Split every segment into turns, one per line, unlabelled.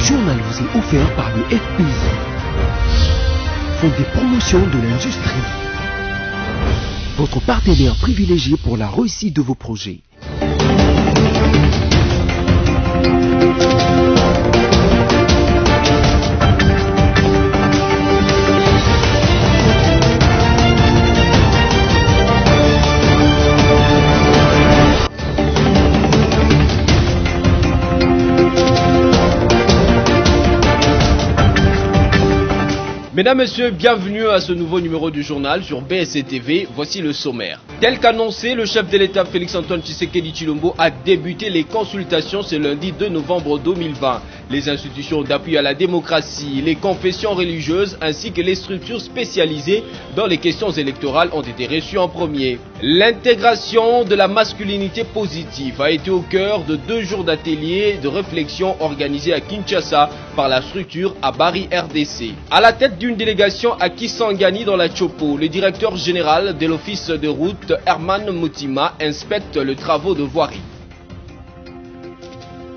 journal vous est offert par le FPI, Fonds des promotions de l'industrie, votre partenaire privilégié pour la réussite de vos projets.
Mesdames, Messieurs, bienvenue à ce nouveau numéro du journal sur BSC TV. Voici le sommaire. Tel qu'annoncé, le chef de l'État Félix-Antoine Tshisekedi Tshilombo a débuté les consultations ce lundi 2 novembre 2020. Les institutions d'appui à la démocratie, les confessions religieuses ainsi que les structures spécialisées dans les questions électorales ont été reçues en premier. L'intégration de la masculinité positive a été au cœur de 2 jours d'ateliers de réflexion organisés à Kinshasa par la structure Abari RDC. À la tête d'une délégation à Kisangani dans la Chopo, le directeur général de l'office de route Herman Mutima inspecte les travaux de voirie.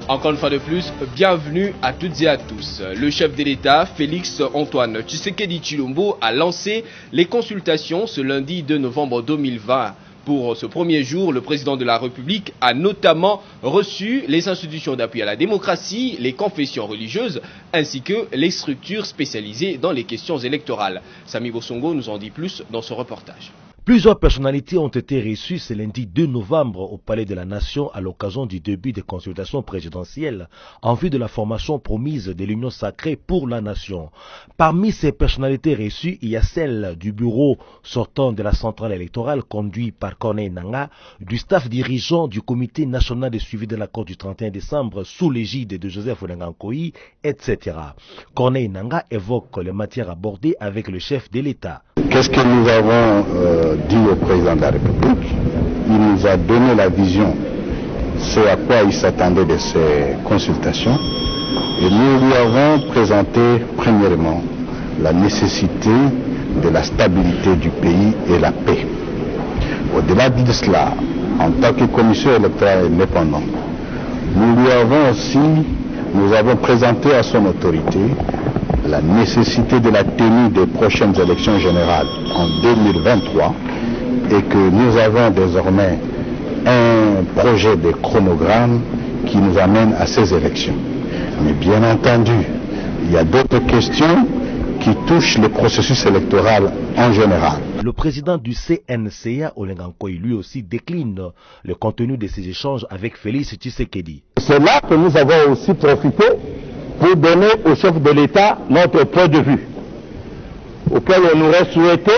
Encore une fois de plus, bienvenue à toutes et à tous. Le chef de l'État, Félix-Antoine Tshisekedi Tshilombo, a lancé les consultations ce lundi 2 novembre 2020. Pour ce premier jour, le président de la République a notamment reçu les institutions d'appui à la démocratie, les confessions religieuses, ainsi que les structures spécialisées dans les questions électorales. Samy Bossongo nous en dit plus dans ce reportage.
Plusieurs personnalités ont été reçues ce lundi 2 novembre au Palais de la Nation à l'occasion du début des consultations présidentielles en vue de la formation promise de l'Union sacrée pour la nation. Parmi ces personnalités reçues, il y a celle du bureau sortant de la centrale électorale conduit par Corneille Nangaa, du staff dirigeant du comité national de suivi de l'accord du 31 décembre sous l'égide de Joseph Olenga-Nkoyi, etc. Corneille Nangaa évoque les matières abordées avec le chef de l'État.
Qu'est-ce que nous avons dit au président de la République? Il nous a donné la vision, ce à quoi il s'attendait de ces consultations, et nous lui avons présenté premièrement la nécessité de la stabilité du pays et la paix. Au-delà de cela, en tant que commission électorale indépendante, nous avons présenté à son autorité la nécessité de la tenue des prochaines élections générales en 2023 et que nous avons désormais un projet de chronogramme qui nous amène à ces élections. Mais bien entendu, il y a d'autres questions qui touchent le processus électoral en général.
Le président du CNCA, Olenga Nkoyi, lui aussi décline le contenu de ces échanges avec Félix Tshisekedi.
C'est là que nous avons aussi profité pour donner au chef de l'État notre point de vue, auquel on aurait souhaité,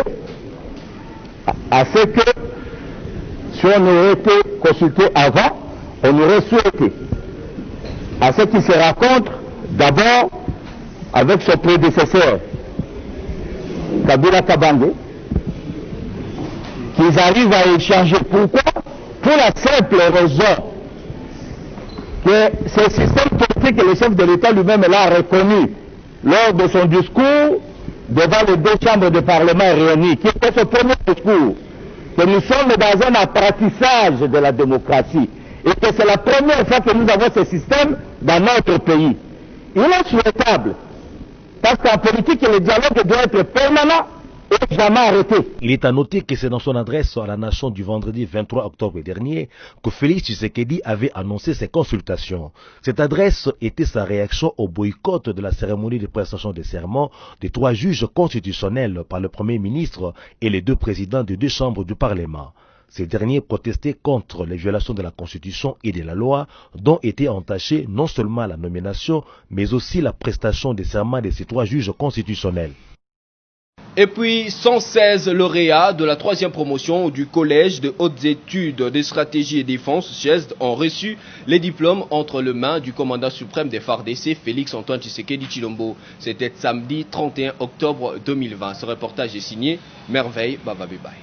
à ce que, si on aurait été consulté avant, on aurait souhaité, à ce qu'il se rencontre d'abord avec son prédécesseur, Kabila Kabange, qu'ils arrivent à échanger. Pourquoi? Pour la simple raison que ce système politique que le chef de l'État lui-même l'a reconnu lors de son discours devant les 2 chambres de parlement réunies, qui était son premier discours, que nous sommes dans un apprentissage de la démocratie et que c'est la première fois que nous avons ce système dans notre pays. Il est souhaitable, parce qu'en politique, le dialogue doit être permanent et jamais arrêté.
Il est à noter que c'est dans son adresse à la nation du vendredi 23 octobre dernier que Félix Tshisekedi avait annoncé ses consultations. Cette adresse était sa réaction au boycott de la cérémonie de prestation de serment des 3 juges constitutionnels par le Premier ministre et les 2 présidents des 2 chambres du Parlement. Ces derniers protestaient contre les violations de la Constitution et de la loi dont était entachée non seulement la nomination mais aussi la prestation de serment de ces 3 juges constitutionnels.
Et puis, 116 lauréats de la 3e promotion du Collège de hautes études de stratégie et défense, CHESD, ont reçu les diplômes entre les mains du commandant suprême des FARDC, Félix-Antoine Tshisekedi Tshilombo. C'était samedi 31 octobre 2020. Ce reportage est signé Merveille Bababébay.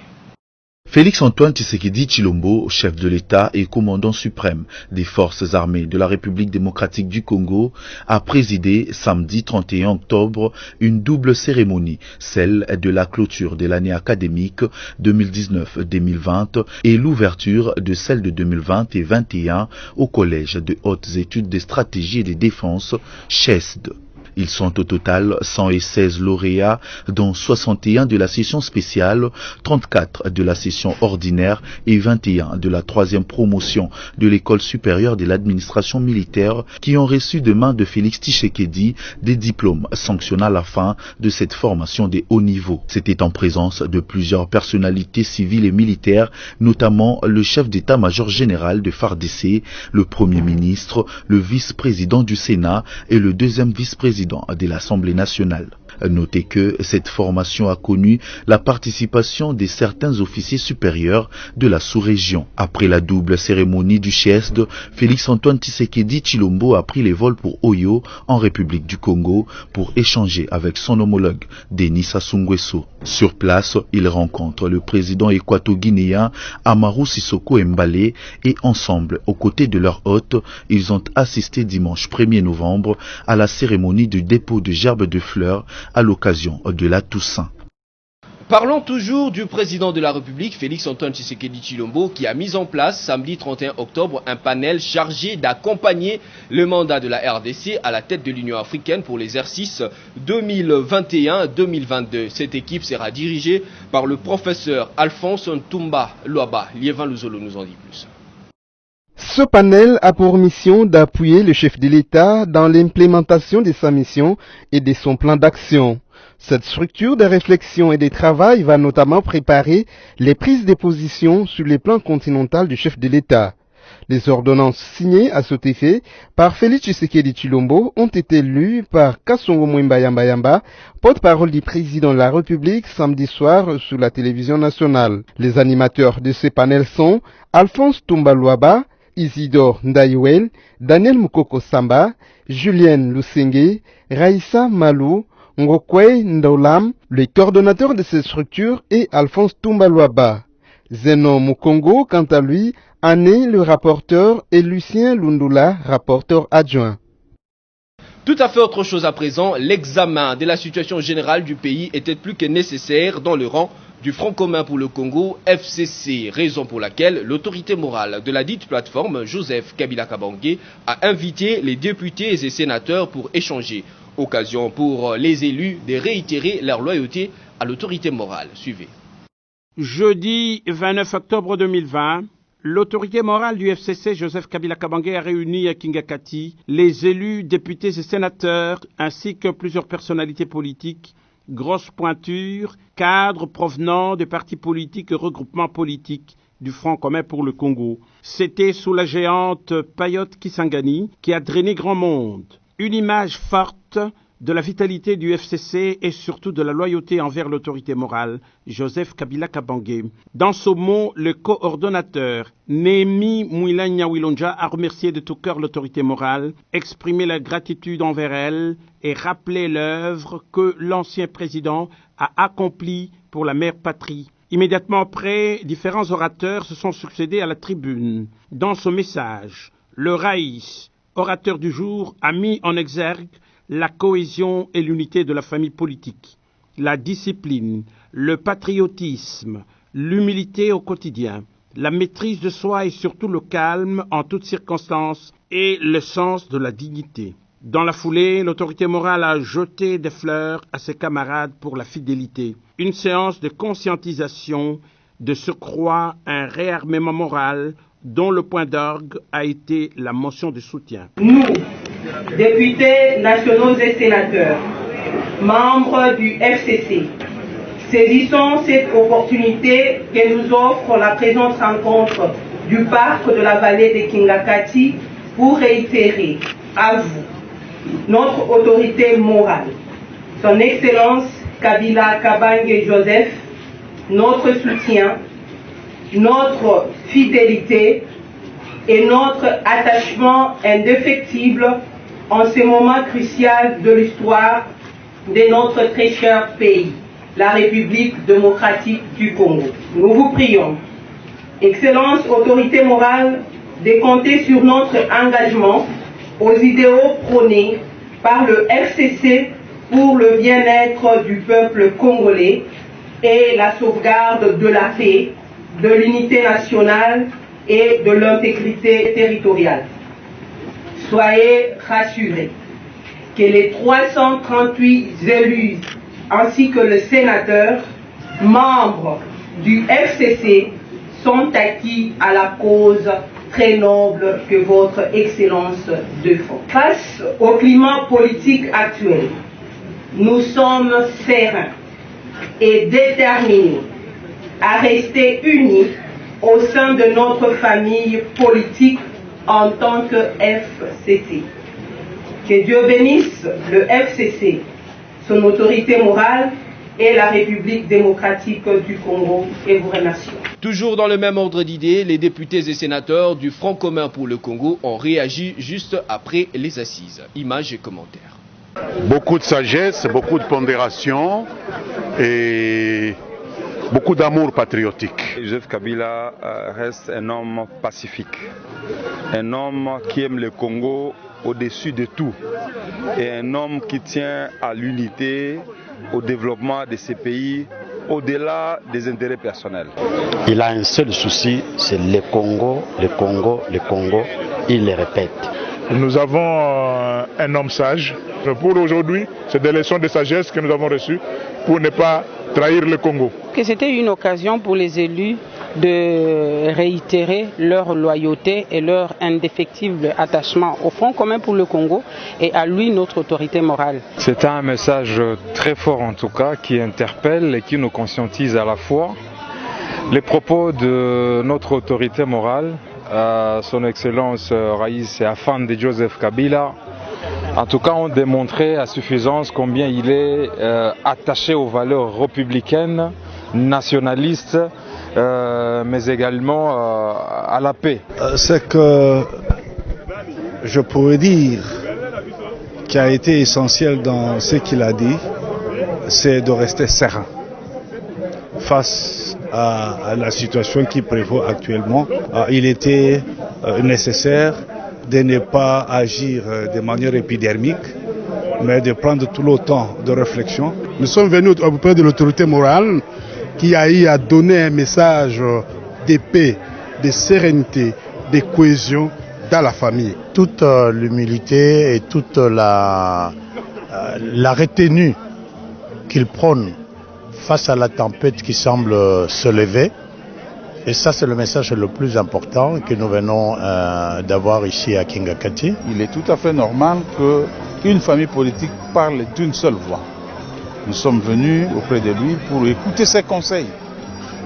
Félix-Antoine Tshisekedi Tshilombo, chef de l'État et commandant suprême des forces armées de la République démocratique du Congo, a présidé samedi 31 octobre une double cérémonie, celle de la clôture de l'année académique 2019-2020 et l'ouverture de celle de 2020 et 2021 au Collège de hautes études de stratégie et de défense, CHESD. Ils sont au total 116 lauréats, dont 61 de la session spéciale, 34 de la session ordinaire et 21 de la 3e promotion de l'école supérieure de l'administration militaire qui ont reçu de main de Félix Tshisekedi des diplômes sanctionnant la fin de cette formation de haut niveau. C'était en présence de plusieurs personnalités civiles et militaires, notamment le chef d'état-major général de FARDC, le premier ministre, le vice-président du Sénat et le deuxième vice-président de l'Assemblée nationale. Notez que cette formation a connu la participation de certains officiers supérieurs de la sous-région. Après la double cérémonie du CHESD, Félix-Antoine Tshisekedi Tshilombo a pris les vols pour Oyo, en République du Congo, pour échanger avec son homologue, Denis Sassou Nguesso. Sur place, il rencontre le président équato-guinéen Amadou Sissoko Embalo et ensemble, aux côtés de leur hôte, ils ont assisté dimanche 1er novembre à la cérémonie du dépôt de gerbes de fleurs à l'occasion de la Toussaint.
Parlons toujours du président de la République, Félix-Antoine Tshisekedi Tshilombo, qui a mis en place samedi 31 octobre un panel chargé d'accompagner le mandat de la RDC à la tête de l'Union africaine pour l'exercice 2021-2022. Cette équipe sera dirigée par le professeur Alphonse Ntumba Luaba. Liévin Luzolo nous en dit plus.
Ce panel a pour mission d'appuyer le chef de l'État dans l'implémentation de sa mission et de son plan d'action. Cette structure de réflexion et de travail va notamment préparer les prises de position sur le plan continental du chef de l'État. Les ordonnances signées à cet effet par Félix Tshisekedi Tshilombo ont été lues par Kasongo Mwemba Yamba Yamba, porte-parole du président de la République, samedi soir sur la télévision nationale. Les animateurs de ce panel sont Alphonse Ntumba Luaba, Isidore Ndayouel, Daniel Mukoko Samba, Julienne Lusenge, Raissa Malou, Ngokwei Ndoulam, le coordonnateur de cette structure est Alphonse Ntumba Luaba. Zeno Mukongo, quant à lui, en est le rapporteur et Lucien Lundula, rapporteur adjoint.
Tout à fait autre chose à présent, l'examen de la situation générale du pays était plus que nécessaire dans le rang du Front commun pour le Congo, FCC, raison pour laquelle l'autorité morale de la dite plateforme, Joseph Kabila Kabange, a invité les députés et sénateurs pour échanger. Occasion pour les élus de réitérer leur loyauté à l'autorité morale. Suivez.
Jeudi 29 octobre 2020, l'autorité morale du FCC, Joseph Kabila Kabange, a réuni à Kingakati les élus, députés et sénateurs, ainsi que plusieurs personnalités politiques, grosses pointures, cadres provenant des partis politiques et regroupements politiques du Front commun pour le Congo. C'était sous la géante Payotte Kisangani qui a drainé grand monde. Une image forte de la vitalité du FCC et surtout de la loyauté envers l'autorité morale, Joseph Kabila Kabange. Dans ce mot, le coordonnateur Némi Mouila Wilonja a remercié de tout cœur l'autorité morale, exprimé la gratitude envers elle et rappelé l'œuvre que l'ancien président a accomplie pour la mère patrie. Immédiatement après, différents orateurs se sont succédés à la tribune. Dans ce message, le Raïs, orateur du jour, a mis en exergue la cohésion et l'unité de la famille politique, la discipline, le patriotisme, l'humilité au quotidien, la maîtrise de soi et surtout le calme en toutes circonstances et le sens de la dignité. Dans la foulée, l'autorité morale a jeté des fleurs à ses camarades pour la fidélité. Une séance de conscientisation, de surcroît un réarmement moral dont le point d'orgue a été la motion de soutien.
Nous, députés nationaux et sénateurs, membres du FCC, saisissons cette opportunité que nous offre la présente rencontre du parc de la vallée de Kingakati pour réitérer à vous notre autorité morale, son Excellence Kabila Kabange Joseph, notre soutien, notre fidélité et notre attachement indéfectible en ce moment crucial de l'histoire de notre très cher pays. la République démocratique du Congo. Nous vous prions, Excellence, autorité morale, de compter sur notre engagement aux idéaux prônés par le FCC pour le bien-être du peuple congolais et la sauvegarde de la paix, de l'unité nationale et de l'intégrité territoriale. Soyez rassurés que les 338 élus ainsi que le sénateur, membres du FCC, sont acquis à la cause très noble que votre Excellence défend. Face au climat politique actuel, nous sommes sereins et déterminés à rester unis au sein de notre famille politique en tant que FCC. Que Dieu bénisse le FCC, son autorité morale et la République démocratique du Congo, et vous remercie.
Toujours dans le même ordre d'idées, les députés et sénateurs du Front commun pour le Congo ont réagi juste après les assises. Images et commentaires.
Beaucoup de sagesse, beaucoup de pondération et beaucoup d'amour patriotique.
Joseph Kabila reste un homme pacifique, un homme qui aime le Congo au-dessus de tout et un homme qui tient à l'unité, au développement de ces pays au-delà des intérêts personnels.
Il a un seul souci, c'est le Congo, le Congo, le Congo. Il le répète.
Nous avons un homme sage. Pour aujourd'hui, c'est des leçons de sagesse que nous avons reçues pour ne pas trahir le Congo.
C'était une occasion pour les élus de réitérer leur loyauté et leur indéfectible attachement au Front commun pour le Congo et à lui, notre autorité morale.
C'est un message très fort en tout cas qui interpelle et qui nous conscientise à la fois. Les propos de notre autorité morale, son Excellence Raïs et Afan de Joseph Kabila, en tout cas ont démontré à suffisance combien il est attaché aux valeurs républicaines, nationalistes, mais également à la paix.
Ce que je pourrais dire qui a été essentiel dans ce qu'il a dit, c'est de rester serein face à la situation qui prévaut actuellement. Il était nécessaire de ne pas agir de manière épidermique, mais de prendre tout le temps de réflexion.
Nous sommes venus auprès de l'autorité morale qui a eu à donner un message de paix, de sérénité, de cohésion dans la famille.
Toute l'humilité et toute la retenue qu'il prône face à la tempête qui semble se lever. Et ça, c'est le message le plus important que nous venons d'avoir ici à Kingakati.
Il est tout à fait normal qu'une famille politique parle d'une seule voix. Nous sommes venus auprès de lui pour écouter ses conseils.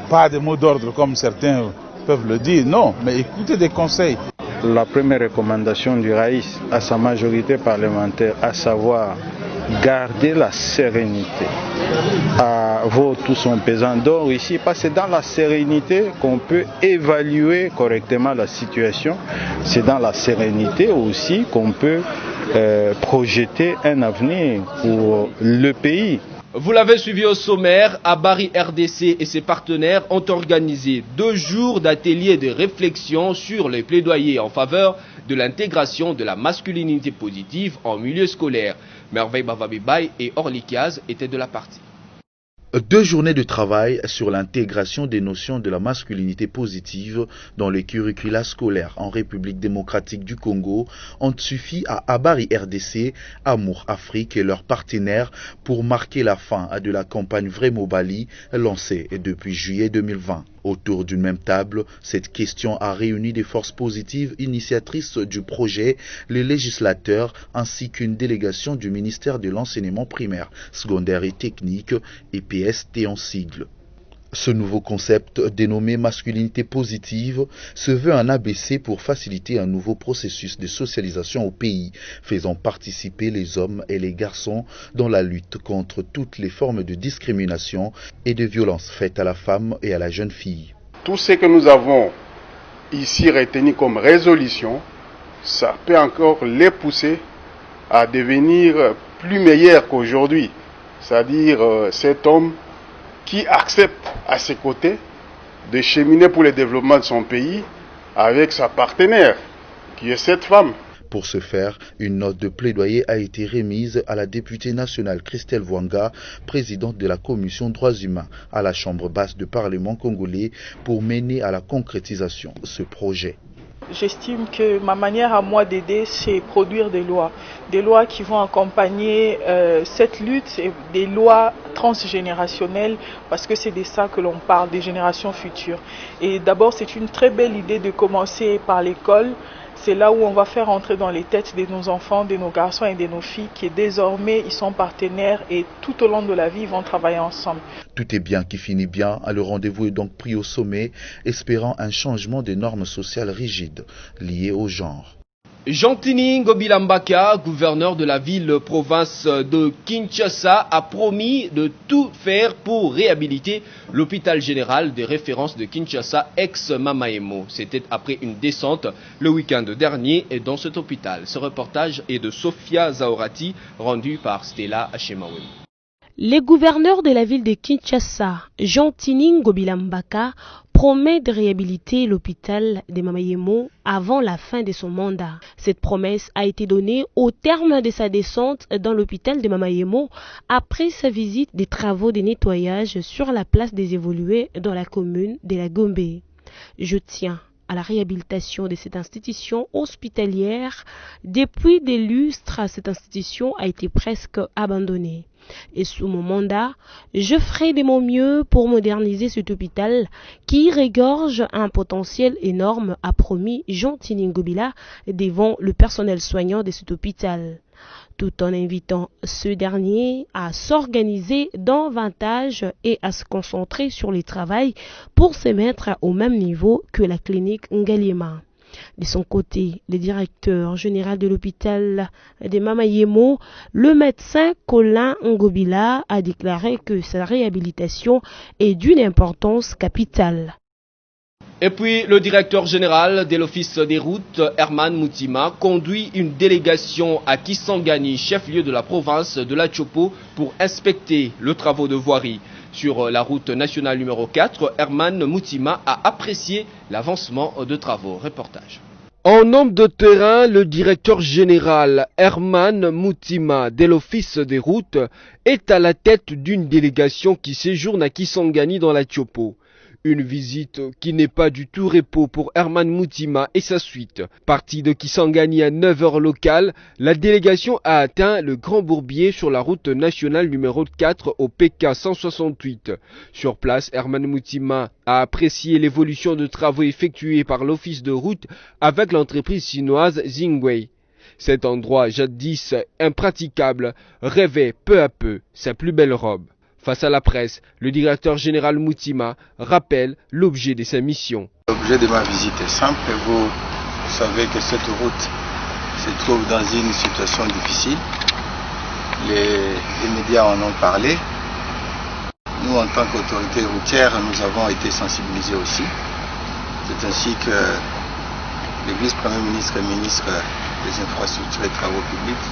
Pas des mots d'ordre comme certains peuvent le dire, non, mais écouter des conseils.
La première recommandation du Raïs à sa majorité parlementaire, à savoir garder la sérénité, vaut tout son pesant d'or ici, parce que c'est dans la sérénité qu'on peut évaluer correctement la situation. C'est dans la sérénité aussi qu'on peut projeter un avenir pour le pays.
Vous l'avez suivi au sommaire, Abari RDC et ses partenaires ont organisé 2 jours d'ateliers de réflexion sur les plaidoyers en faveur de l'intégration de la masculinité positive en milieu scolaire. Merveille Bavabibay et Orly Kiaz étaient de la partie.
2 journées de travail sur l'intégration des notions de la masculinité positive dans les curricula scolaires en République démocratique du Congo ont suffi à Abari RDC, Amour Afrique et leurs partenaires pour marquer la fin de la campagne Vrai Mobali lancée depuis juillet 2020. Autour d'une même table, cette question a réuni des forces positives initiatrices du projet, les législateurs ainsi qu'une délégation du ministère de l'enseignement primaire, secondaire et technique, EPST en sigle. Ce nouveau concept, dénommé masculinité positive, se veut un ABC pour faciliter un nouveau processus de socialisation au pays, faisant participer les hommes et les garçons dans la lutte contre toutes les formes de discrimination et de violence faites à la femme et à la jeune fille.
Tout ce que nous avons ici retenu comme résolution, ça peut encore les pousser à devenir plus meilleurs qu'aujourd'hui. C'est-à-dire cet homme qui accepte à ses côtés de cheminer pour le développement de son pays avec sa partenaire, qui est cette femme.
Pour ce faire, une note de plaidoyer a été remise à la députée nationale Christelle Wanga, présidente de la commission droits humains à la Chambre basse du Parlement congolais, pour mener à la concrétisation ce projet.
J'estime que ma manière à moi d'aider, c'est produire des lois qui vont accompagner cette lutte, et des lois transgénérationnelles, parce que c'est de ça que l'on parle, des générations futures. Et d'abord, c'est une très belle idée de commencer par l'école. C'est là où on va faire entrer dans les têtes de nos enfants, de nos garçons et de nos filles, qui désormais ils sont partenaires et tout au long de la vie ils vont travailler ensemble.
Tout est bien qui finit bien. Le rendez-vous est donc pris au sommet, espérant un changement des normes sociales rigides liées au genre.
Jean-Tini Ngobila Mbaka, gouverneur de la ville-province de Kinshasa, a promis de tout faire pour réhabiliter l'hôpital général de référence de Kinshasa, ex-Mamaemo. C'était après une descente le week-end dernier dans cet hôpital. Ce reportage est de Sophia Zaorati, rendu par Stella Achemaoui.
Le gouverneur de la ville de Kinshasa, Jean-Tini Ngobila Mbaka, promet de réhabiliter l'hôpital de Mamaemo avant la fin de son mandat. Cette promesse a été donnée au terme de sa descente dans l'hôpital de Mamaemo après sa visite des travaux de nettoyage sur la place des évolués dans la commune de la Gombe. Je tiens à la réhabilitation de cette institution hospitalière. Depuis des lustres, cette institution a été presque abandonnée. Et sous mon mandat, je ferai de mon mieux pour moderniser cet hôpital qui regorge un potentiel énorme, a promis Jean-Tini Ngobila devant le personnel soignant de cet hôpital, tout en invitant ce dernier à s'organiser davantage et à se concentrer sur le travail pour se mettre au même niveau que la clinique Ngaliema. De son côté, le directeur général de l'hôpital de Mamaemo, le médecin Colin Ngobila, a déclaré que sa réhabilitation est d'une importance capitale.
Et puis, le directeur général de l'Office des routes, Herman Moutima, conduit une délégation à Kisangani, chef-lieu de la province de la Chopo, pour inspecter le travaux de voirie. Sur la route nationale numéro 4, Herman Moutima a apprécié l'avancement de travaux. Reportage.
En homme de terrain, le directeur général Herman Moutima de l'Office des routes est à la tête d'une délégation qui séjourne à Kisangani dans la Chopo. Une visite qui n'est pas du tout repos pour Herman Moutima et sa suite. Parti de Kisangani à 9h locale, la délégation a atteint le Grand Bourbier sur la route nationale numéro 4 au PK 168. Sur place, Herman Moutima a apprécié l'évolution de travaux effectués par l'office de route avec l'entreprise chinoise Xingwei. Cet endroit jadis impraticable rêvait peu à peu sa plus belle robe. Face à la presse, le directeur général Moutima rappelle l'objet de sa mission.
L'objet de ma visite est simple. Vous savez que cette route se trouve dans une situation difficile. Les médias en ont parlé. Nous, en tant qu'autorité routière, nous avons été sensibilisés aussi. C'est ainsi que le vice-premier ministre et ministre des Infrastructures et Travaux Publics,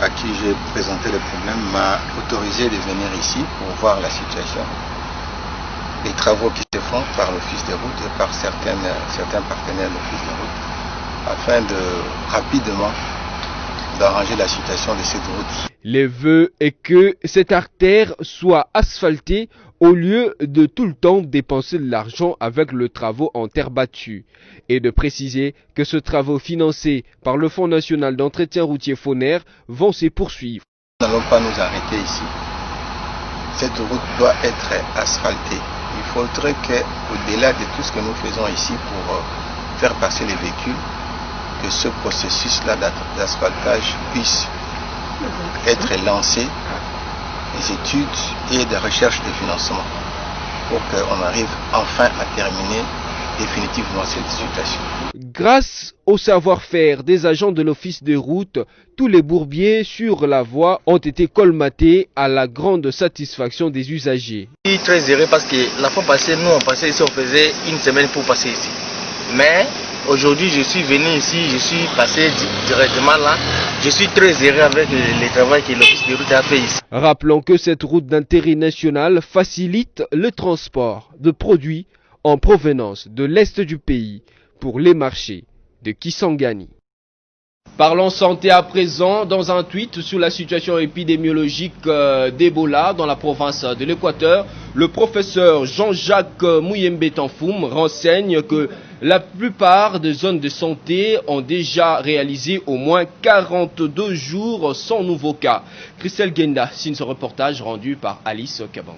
à qui j'ai présenté le problème, m'a autorisé de venir ici pour voir la situation. Les travaux qui se font par l'Office des routes et par certains partenaires de l'Office des routes, afin de rapidement d'arranger la situation de cette route.
Le vœu est que cette artère soit asphaltée au lieu de tout le temps dépenser de l'argent avec le travaux en terre battue, et de préciser que ce travaux financé par le Fonds national d'entretien routier FONER vont se poursuivre.
Nous n'allons pas nous arrêter ici. Cette route doit être asphaltée. Il faudrait qu'au-delà de tout ce que nous faisons ici pour faire passer les véhicules, que ce processus-là d'asphaltage puisse être lancé, des études et des recherches de financement, pour qu'on arrive enfin à terminer définitivement cette situation.
Grâce au savoir-faire des agents de l'office des routes, tous les bourbiers sur la voie ont été colmatés à la grande satisfaction des usagers.
Je suis très heureux parce que la fois passée, nous on passait ici, on faisait une semaine pour passer ici. Mais
Aujourd'hui, je suis venu ici, je suis passé directement là. Je suis très heureux avec le travail que l'Office de route a fait ici.
Rappelons que cette route d'intérêt national facilite le transport de produits en provenance de l'Est du pays pour les marchés de Kisangani. Parlons santé à présent. Dans un tweet sur la situation épidémiologique d'Ebola dans la province de l'Équateur, le professeur Jean-Jacques Mouyembe Tanfoum renseigne que la plupart des zones de santé ont déjà réalisé au moins 42 jours sans nouveau cas. Christelle Genda signe ce reportage rendu par Alice Kaban.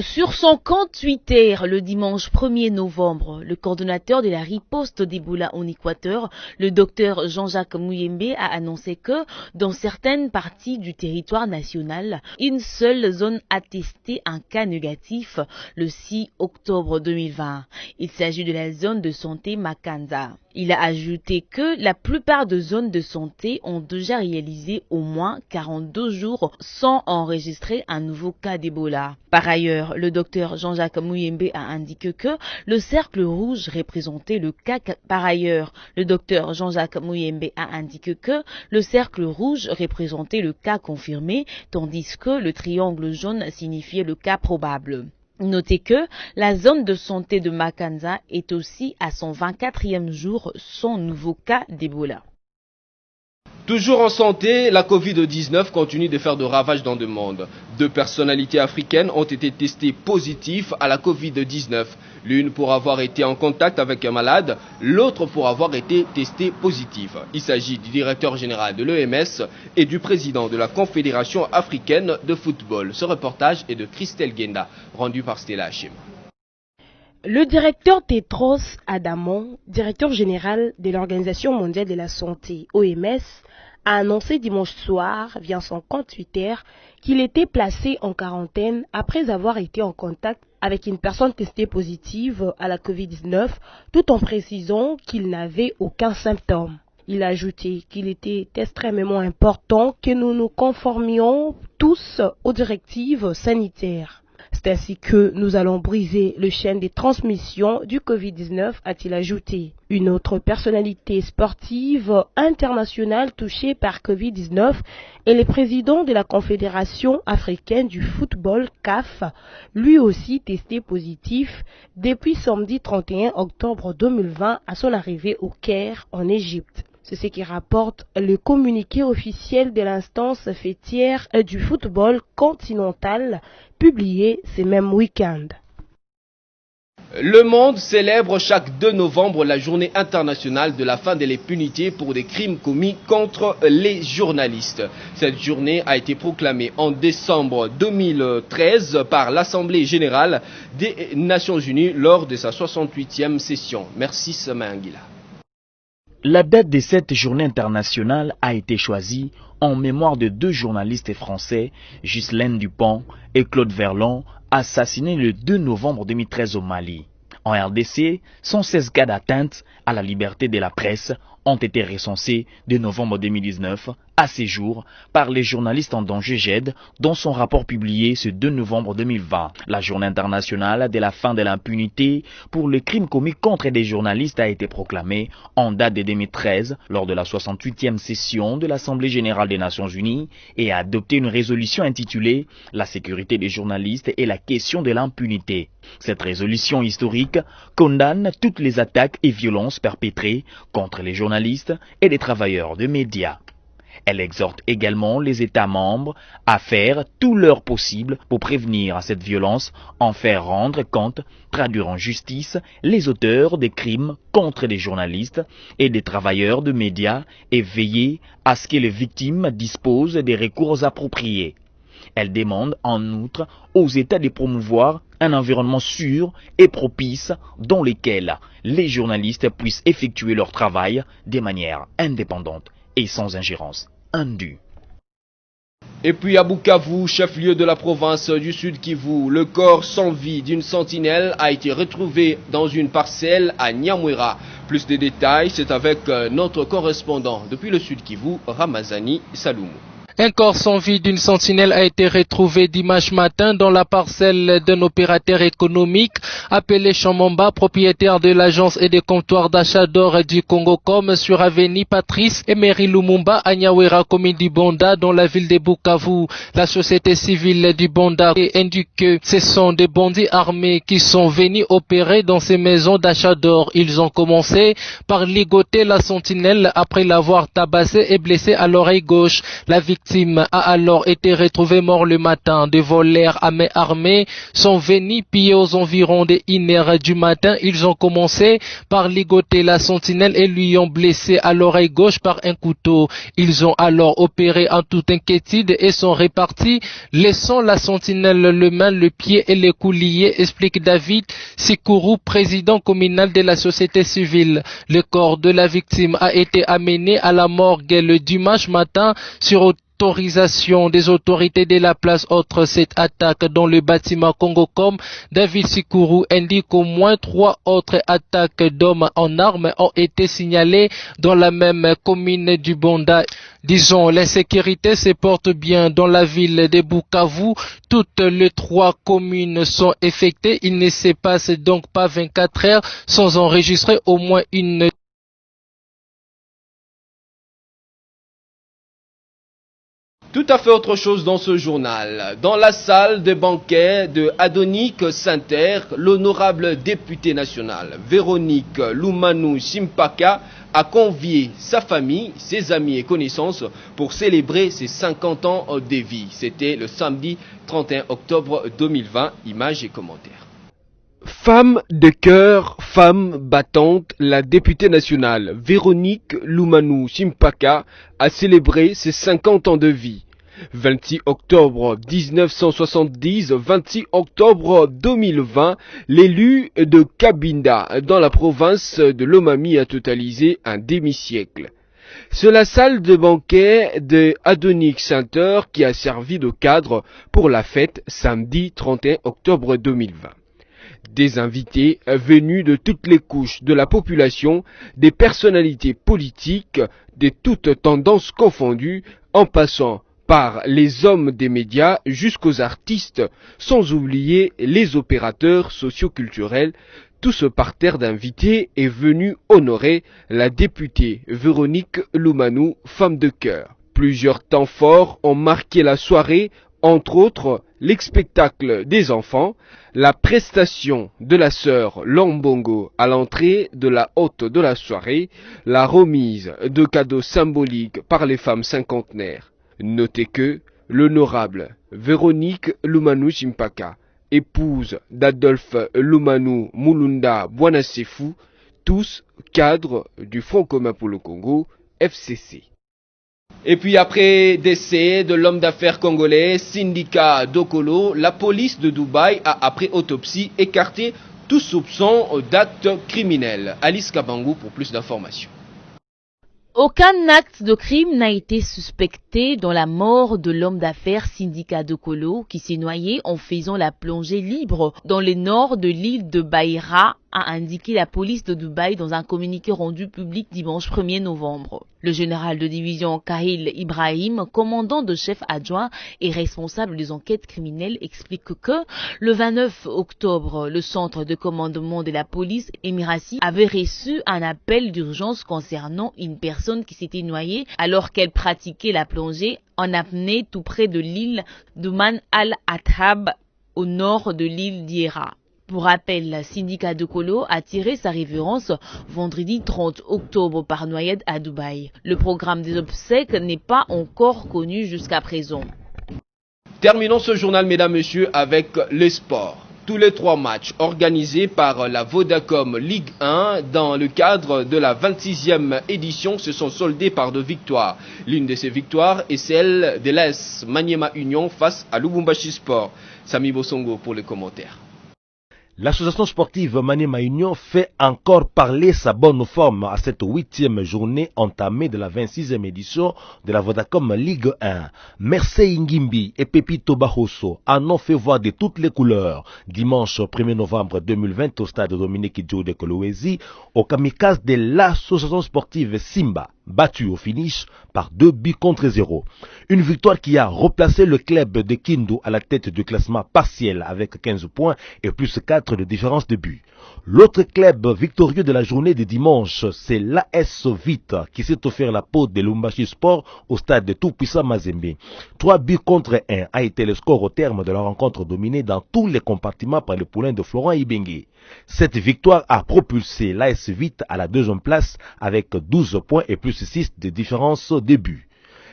Sur son compte Twitter, le dimanche 1er novembre, le coordonnateur de la riposte d'Ebola en Équateur, le docteur Jean-Jacques Mouyembe, a annoncé que, dans certaines parties du territoire national, une seule zone a testé un cas négatif le 6 octobre 2020. Il s'agit de la zone de santé Makanza. Il a ajouté que la plupart des zones de santé ont déjà réalisé au moins 42 jours sans enregistrer un nouveau cas d'Ebola. Par ailleurs, le docteur Jean-Jacques Mouyembe a indiqué que le cercle rouge représentait le cas confirmé, tandis que le triangle jaune signifiait le cas probable. Notez que la zone de santé de Makanza est aussi à son 24e jour sans nouveau cas d'Ebola.
Toujours en santé, la Covid-19 continue de faire de ravages dans le monde. 2 personnalités africaines ont été testées positives à la Covid-19. L'une pour avoir été en contact avec un malade, l'autre pour avoir été testée positive. Il s'agit du directeur général de l'OMS et du président de la Confédération africaine de football. Ce reportage est de Christelle Genda, rendu par Stella Hachim.
Le directeur Tedros Adhanom, directeur général de l'Organisation mondiale de la santé, OMS, a annoncé dimanche soir, via son compte Twitter, qu'il était placé en quarantaine après avoir été en contact avec une personne testée positive à la Covid-19, tout en précisant qu'il n'avait aucun symptôme. Il a ajouté qu'il était extrêmement important que nous nous conformions tous aux directives sanitaires. C'est ainsi que nous allons briser le chaîne des transmissions du Covid-19, a-t-il ajouté. Une autre personnalité sportive internationale touchée par Covid-19 est le président de la Confédération africaine du football, CAF, lui aussi testé positif depuis samedi 31 octobre 2020 à son arrivée au Caire en Égypte. C'est ce qui rapporte le communiqué officiel de l'instance fêtière du football continental publié ce même week-end.
Le monde célèbre chaque 2 novembre la journée internationale de la fin de l'impunité pour des crimes commis contre les journalistes. Cette journée a été proclamée en décembre 2013 par l'Assemblée générale des Nations unies lors de sa 68e session. Merci Samaï Anguila.
La date de cette journée internationale a été choisie en mémoire de 2 journalistes français, Ghislaine Dupont et Claude Verlon, assassinés le 2 novembre 2013 au Mali. En RDC, 116 cas d'atteinte à la liberté de la presse ont été recensés de novembre 2019 à ces jours par les journalistes en danger GED dans son rapport publié ce 2 novembre 2020. La journée internationale de la fin de l'impunité pour les crimes commis contre des journalistes a été proclamée en date de 2013 lors de la 68e session de l'Assemblée générale des Nations unies et a adopté une résolution intitulée « La sécurité des journalistes et la question de l'impunité ». Cette résolution historique condamne toutes les attaques et violences perpétrées contre les journalistes et les travailleurs de médias. Elle exhorte également les États membres à faire tout leur possible pour prévenir cette violence, en faire rendre compte, traduire en justice les auteurs des crimes contre les journalistes et des travailleurs de médias et veiller à ce que les victimes disposent des recours appropriés. Elle demande en outre aux États de promouvoir un environnement sûr et propice dans lequel les journalistes puissent effectuer leur travail de manière indépendante et sans ingérence indue.
Et puis à Bukavu, chef-lieu de la province du Sud Kivu, le corps sans vie d'une sentinelle a été retrouvé dans une parcelle à Nyamwera. Plus de détails, c'est avec notre correspondant depuis le Sud Kivu, Ramazani Saloumou.
Un corps sans vie d'une sentinelle a été retrouvé dimanche matin dans la parcelle d'un opérateur économique appelé Chamamba, propriétaire de l'agence et des comptoirs d'achat d'or du Congo-Com sur avenue Patrice Emery Lumumba à Nyawera, commune du Bonda, dans la ville de Bukavu. La société civile du Bonda indique que ce sont des bandits armés qui sont venus opérer dans ces maisons d'achat d'or. Ils ont commencé par ligoter la sentinelle après l'avoir tabassée et blessée à l'oreille gauche. La victime a alors été retrouvée mort le matin. Des voleurs à main armée sont venus piller aux environs de 1h du matin. Ils ont commencé par ligoter la sentinelle et lui ont blessé à l'oreille gauche par un couteau. Ils ont alors opéré en toute inquiétude et sont repartis, laissant la sentinelle le main, le pied et les cou liés, explique David Sikourou, président communal de la société civile. Le corps de la victime a été amené à la morgue le dimanche matin sur autorisation des autorités de la place. Autre cette attaque dans le bâtiment Congo-Com, David Sikourou indique qu'au moins 3 autres attaques d'hommes en armes ont été signalées dans la même commune du Bonda. Disons, l'insécurité se porte bien dans la ville de Bukavu. Toutes les 3 communes sont affectées. Il ne se passe donc pas 24 heures sans enregistrer au moins une.
Tout à fait autre chose dans ce journal. Dans la salle de banquet de Adonic Sainter, l'honorable député national Véronique Lumanu Simpaka a convié sa famille, ses amis et connaissances pour célébrer ses 50 ans de vie. C'était le samedi 31 octobre 2020. Images et commentaires. Femme de cœur, femme battante, la députée nationale Véronique Lumanu Simpaka a célébré ses 50 ans de vie. 26 octobre 1970, 26 octobre 2020, l'élu de Kabinda dans la province de Lomami a totalisé un demi-siècle. C'est la salle de banquet de Adonic Center qui a servi de cadre pour la fête samedi 31 octobre 2020. Des invités venus de toutes les couches de la population, des personnalités politiques, de toutes tendances confondues, en passant par les hommes des médias jusqu'aux artistes, sans oublier les opérateurs socioculturels. Tout ce parterre d'invités est venu honorer la députée Véronique Lumanu, femme de cœur. Plusieurs temps forts ont marqué la soirée, entre autres les spectacles des enfants, la prestation de la sœur Lombongo à l'entrée de la hôte de la soirée, la remise de cadeaux symboliques par les femmes cinquantenaires. Notez que l'honorable Véronique Lumanu Simpaka, épouse d'Adolphe Lumanu Mulunda Bwanasefu, tous cadres du Front commun pour le Congo, FCC. Et puis après décès de l'homme d'affaires congolais Sindika Dokolo, la police de Dubaï a après autopsie écarté tout soupçon d'acte criminel. Alice Kabangou pour plus d'informations.
Aucun acte de crime n'a été suspecté dans la mort de l'homme d'affaires Sindika Dokolo qui s'est noyé en faisant la plongée libre dans le nord de l'île de Baïra, a indiqué la police de Dubaï dans un communiqué rendu public dimanche 1er novembre. Le général de division Kahil Ibrahim, commandant de chef adjoint et responsable des enquêtes criminelles, explique que le 29 octobre, le centre de commandement de la police émirati avait reçu un appel d'urgence concernant une personne qui s'était noyée alors qu'elle pratiquait la plongée en apnée tout près de l'île de Man al-Athab au nord de l'île d'Hiera. Pour rappel, Sindika Dokolo a tiré sa révérence vendredi 30 octobre par noyade à Dubaï. Le programme des obsèques n'est pas encore connu jusqu'à présent.
Terminons ce journal, mesdames, messieurs, avec les sports. Tous les 3 matchs organisés par la Vodacom Ligue 1 dans le cadre de la 26e édition se sont soldés par 2 victoires. L'une de ces victoires est celle de l'AS Maniema Union face à Lubumbashi Sport. Sami Bosongo pour les commentaires.
L'association sportive Maniema Union fait encore parler sa bonne forme à cette 8e journée entamée de la 26e édition de la Vodacom Ligue 1. Mersey Ngimbi et Pepito Bahoso en ont fait voir de toutes les couleurs dimanche 1er novembre 2020 au stade Dominique Djo de Kolwezi au kamikaze de l'association sportive Simba. battu au finish par 2-0. Une victoire qui a replacé le club de Kindu à la tête du classement partiel avec 15 points et plus 4 de différence de but. L'autre club victorieux de la journée de dimanche, c'est l'AS Vita qui s'est offert la peau de Lumbashi Sport au stade de Tout-Puissant Mazembe. 3-1 a été le score au terme de la rencontre dominée dans tous les compartiments par le poulain de Florent Ibengue. Cette victoire a propulsé l'AS Vita à la deuxième place avec 12 points et plus 6 de différence de but.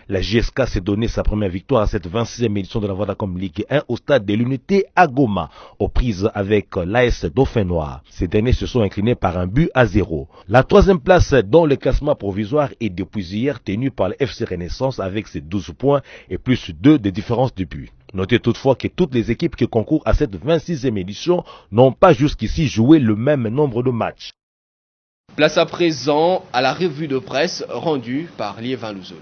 La JSK s'est donné sa première victoire à cette 26e édition de la Vodacom Ligue 1 au stade de l'Unité à Goma, aux prises avec l'AS Dauphin Noir. Ces derniers se sont inclinés par 1-0. La troisième place dans le classement provisoire est depuis hier tenue par le FC Renaissance avec ses 12 points et plus 2 de différence de but. Notez toutefois que toutes les équipes qui concourent à cette 26e édition n'ont pas jusqu'ici joué le même nombre de matchs.
Place à présent à la revue de presse rendue par Liévin Louzol.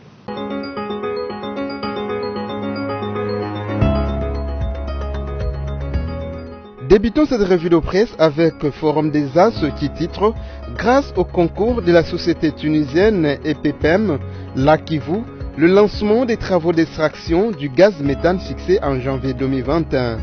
Débutons cette revue de presse avec Forum des As qui titre « Grâce au concours de la société tunisienne EPPM, la Kivu, le lancement des travaux d'extraction du gaz méthane fixé en janvier 2021. »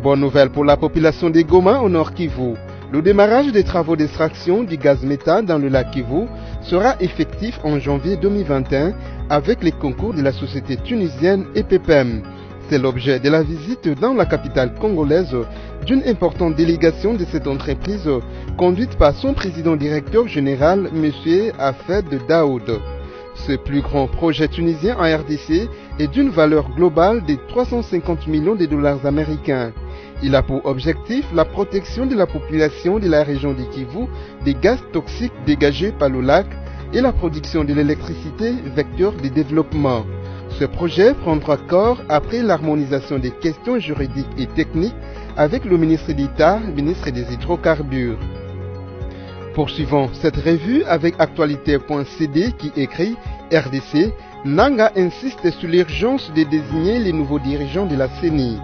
Bonne nouvelle pour la population des Goma au nord Kivu. Le démarrage des travaux d'extraction du gaz méthane dans le lac Kivu sera effectif en janvier 2021 avec les concours de la société tunisienne EPPM. C'est l'objet de la visite dans la capitale congolaise d'une importante délégation de cette entreprise conduite par son président directeur général, M. Afed Daoud. Ce plus grand projet tunisien en RDC est d'une valeur globale de 350 millions de dollars américains. Il a pour objectif la protection de la population de la région du Kivu des gaz toxiques dégagés par le lac et la production de l'électricité, vecteur de développement. Ce projet prendra corps après l'harmonisation des questions juridiques et techniques avec le ministre d'État, ministre des Hydrocarbures. Poursuivons cette revue avec actualité.cd qui écrit « RDC, Nanga insiste sur l'urgence de désigner les nouveaux dirigeants de la CENI ».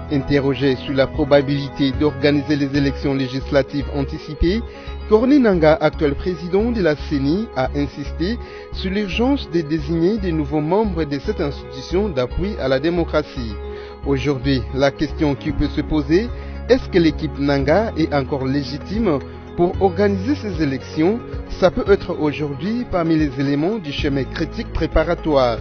Interrogé sur la probabilité d'organiser les élections législatives anticipées, Corneille Nangaa, actuel président de la CENI, a insisté sur l'urgence de désigner de nouveaux membres de cette institution d'appui à la démocratie. Aujourd'hui, la question qui peut se poser, est-ce que l'équipe Nangaa est encore légitime pour organiser ces élections? Ça peut être aujourd'hui parmi les éléments du chemin critique préparatoire.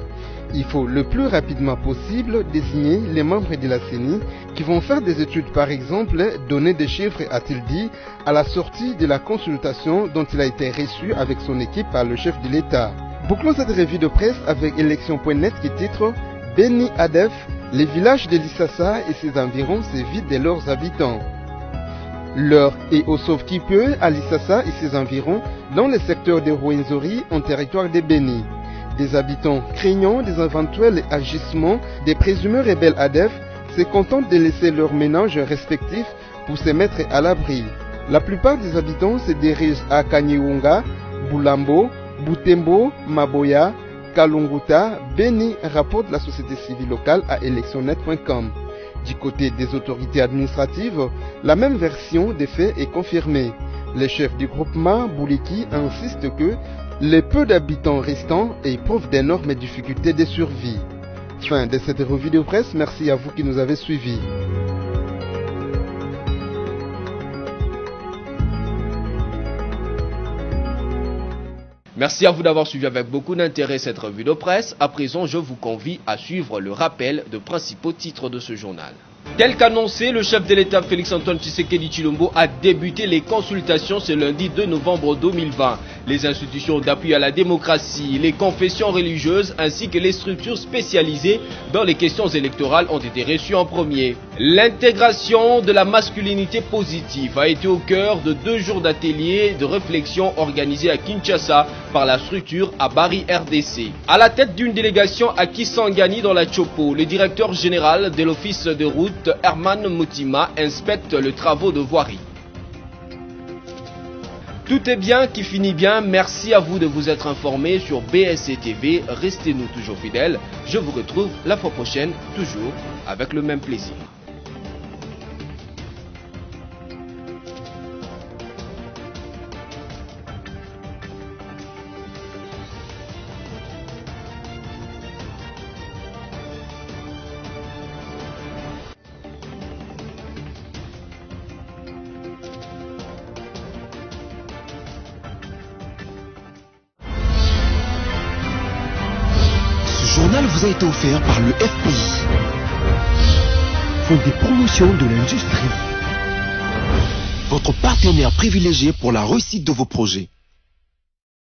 Il faut le plus rapidement possible désigner les membres de la CENI qui vont faire des études, par exemple, donner des chiffres, a-t-il dit, à la sortie de la consultation dont il a été reçu avec son équipe par le chef de l'État. Bouclons cette revue de presse avec élection.net qui titre « Beni Adef, les villages de Lissassa et ses environs se vident de leurs habitants ». L'heure est au sauve-qui-peut à Lissassa et ses environs dans le secteur de Rwenzori en territoire de Beni. Des habitants craignant des éventuels agissements des présumés rebelles ADEF se contentent de laisser leurs ménages respectifs pour se mettre à l'abri. La plupart des habitants se dirigent à Kanyiwunga, Boulambo, Butembo, Maboya, Kalunguta, Beni, rapporte la société civile locale à electionnet.com. Du côté des autorités administratives, la même version des faits est confirmée. Le chef du groupement, Bouliki, insiste que les peu d'habitants restants éprouvent d'énormes difficultés de survie. Fin de cette revue de presse, merci à vous qui nous avez suivis.
Merci à vous d'avoir suivi avec beaucoup d'intérêt cette revue de presse. À présent, je vous convie à suivre le rappel de principaux titres de ce journal. Tel qu'annoncé, le chef de l'État Félix-Antoine Tshisekedi Tshilombo a débuté les consultations ce lundi 2 novembre 2020. Les institutions d'appui à la démocratie, les confessions religieuses ainsi que les structures spécialisées dans les questions électorales ont été reçues en premier. L'intégration de la masculinité positive a été au cœur de 2 jours d'ateliers de réflexion organisés à Kinshasa par la structure Abari RDC. À la tête d'une délégation à Kisangani dans la Tchopo, le directeur général de l'office de route Herman Mutima inspecte les travaux de voirie. Tout est bien qui finit bien. Merci à vous de vous être informés sur BSC TV. Restez-nous toujours fidèles. Je vous retrouve la fois prochaine, toujours avec le même plaisir.
journal vous a été offert par le FPI, Fonds des promotions de l'industrie, votre partenaire privilégié pour la réussite de vos projets.